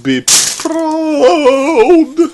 Be proud.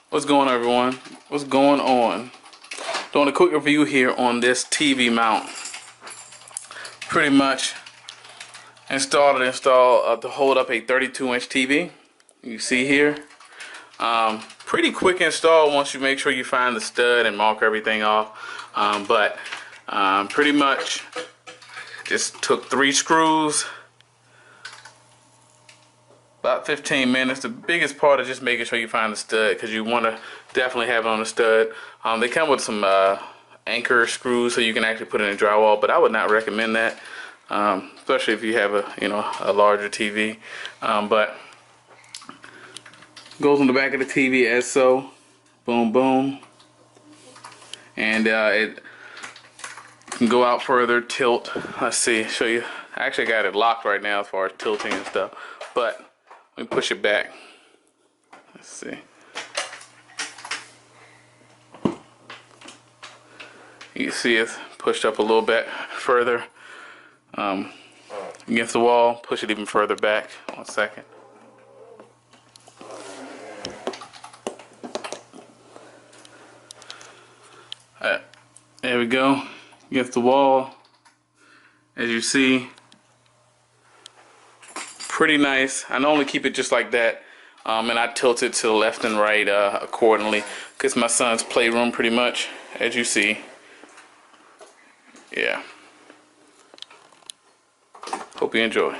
What's going on, everyone? What's going on? Doing a quick review here on this TV mount. Pretty much installed to hold up a 32-inch TV. You see here. Pretty quick install once you make sure you find the stud and mark everything off. Pretty much just took 3 screws. About 15 minutes. The biggest part is just making sure you find the stud, because you want to definitely have it on the stud. They come with some anchor screws so you can actually put it in drywall, but I would not recommend that, especially if you have a larger TV. But goes on the back of the TV as so. Boom, boom, and it can go out further, tilt. Let's see, show you. I actually got it locked right now as far as tilting and stuff, but let me push it back. Let's see. You can see it's pushed up a little bit further against the wall. Push it even further back. 1 second. Alright, there we go. Against the wall. As you see, pretty nice. I normally keep it just like that, and I tilt it to the left and right accordingly, because my son's playroom pretty much, as you see. Yeah. Hope you enjoy.